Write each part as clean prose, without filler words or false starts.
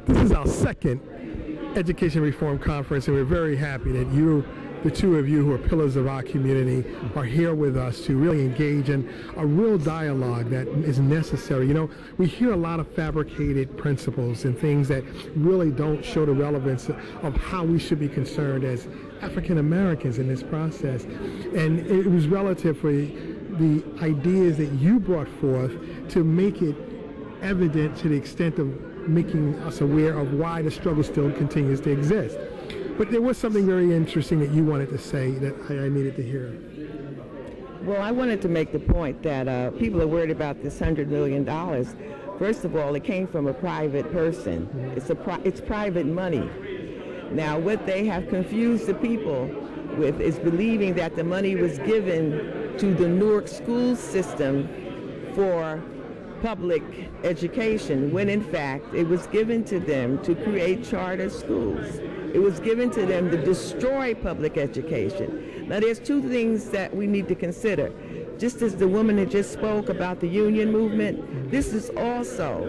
This is our second Education Reform Conference, and we're very happy that the two of you who are pillars of our community are here with us to really engage in a real dialogue that is necessary. You know, we hear a lot of fabricated principles and things that really don't show the relevance of how we should be concerned as African Americans in this process. And it was relative for the ideas that you brought forth to make it evident to the extent of making us aware of why the struggle still continues to exist. But there was something very interesting that you wanted to say that I needed to hear. Well, I wanted to make the point that people are worried about this $100 million. First of all, it came from a private person. It's private money. Now, what they have confused the people with is believing that the money was given to the Newark school system for public education, when in fact it was given to them to create charter schools. It was given to them to destroy public education. Now there's two things that we need to consider. Just as the woman that just spoke about the union movement, this is also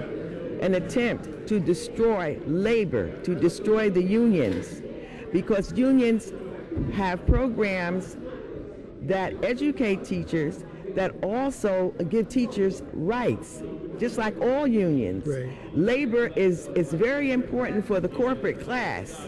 an attempt to destroy labor, to destroy the unions, because unions have programs that educate teachers that also give teachers rights, just like all unions. Right. Labor is very important for the corporate class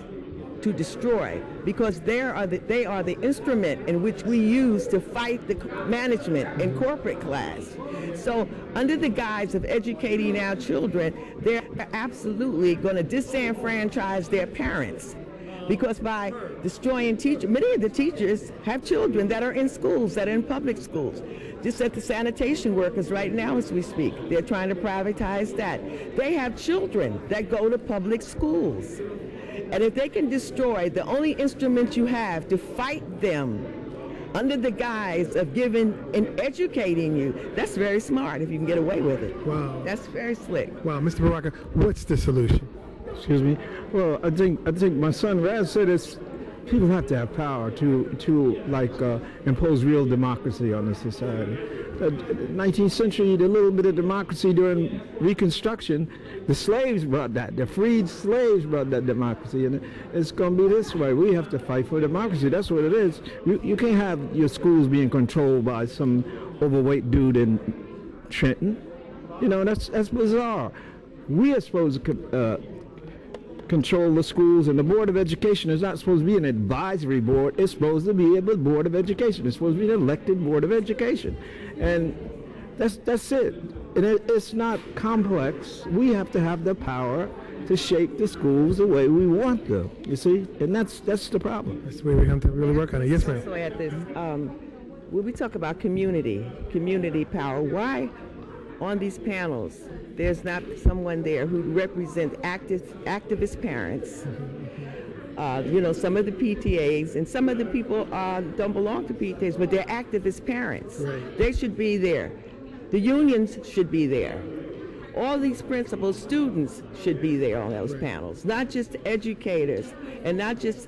to destroy, because they are the instrument in which we use to fight the management and corporate class. So under the guise of educating our children, they're absolutely going to disenfranchise their parents. Because by destroying teachers, many of the teachers have children that are in schools, that are in public schools. Just like the sanitation workers right now as we speak, they're trying to privatize that. They have children that go to public schools. And if they can destroy the only instrument you have to fight them under the guise of giving and educating you, that's very smart if you can get away with it. Wow. That's very slick. Wow, Mr. Baraka, what's the solution? Excuse me. Well, I think my son Raz said it's people have to have power to impose real democracy on the society. The 19th century, the little bit of democracy during Reconstruction, the slaves brought that. The freed slaves brought that democracy, and it's going to be this way. We have to fight for democracy. That's what it is. You can't have your schools being controlled by some overweight dude in Trenton. You know, that's bizarre. We are supposed to control the schools, and the Board of Education is not supposed to be an advisory board. It's supposed to be a Board of Education. It's supposed to be an elected Board of Education, and that's it. And it's not complex. We have to have the power to shape the schools the way we want them. You see, and that's the problem. That's the way we have to really work on it. Yes, ma'am. So at this, when we talk about community power, why on these panels there's not someone there who represents activist parents? You know, some of the PTAs and some of the people don't belong to PTAs, but they're activist parents. Right. They should be there. The unions should be there. All these principals, students should be there on those panels, not just educators and not just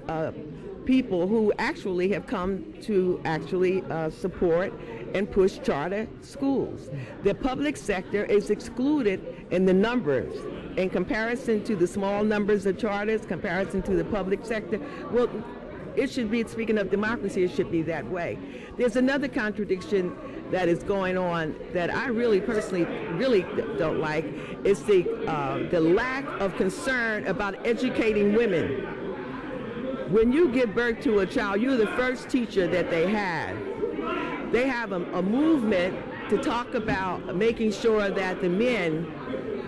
people who actually have come to actually support and push charter schools. The public sector is excluded in the numbers in comparison to the small numbers of charters, comparison to the public sector. Well, it should be, speaking of democracy, it should be that way. There's another contradiction that is going on that I really personally don't like. It's the lack of concern about educating women. When you give birth to a child, you're the first teacher that they have. They have a movement to talk about making sure that the men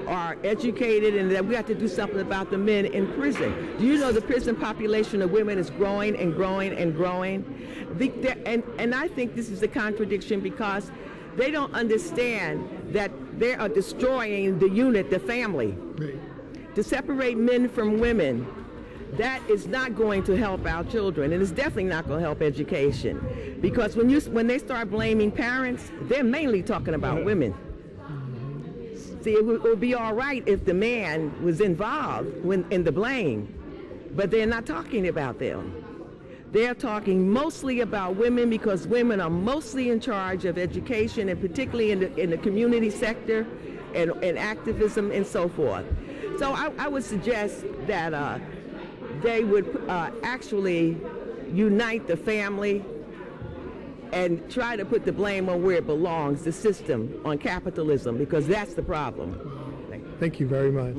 are educated and that we have to do something about the men in prison. Do you know the prison population of women is growing and growing and growing? And I think this is a contradiction because they don't understand that they are destroying the unit, the family. Right. To separate men from women, that is not going to help our children, and it's definitely not going to help education. Because when they start blaming parents, they're mainly talking about women. See, it would be all right if the man was involved in the blame, but they're not talking about them. They're talking mostly about women because women are mostly in charge of education, and particularly in the community sector and activism and so forth. So I would suggest that they would actually unite the family and try to put the blame on where it belongs, the system, on capitalism, because that's the problem. Thank you very much.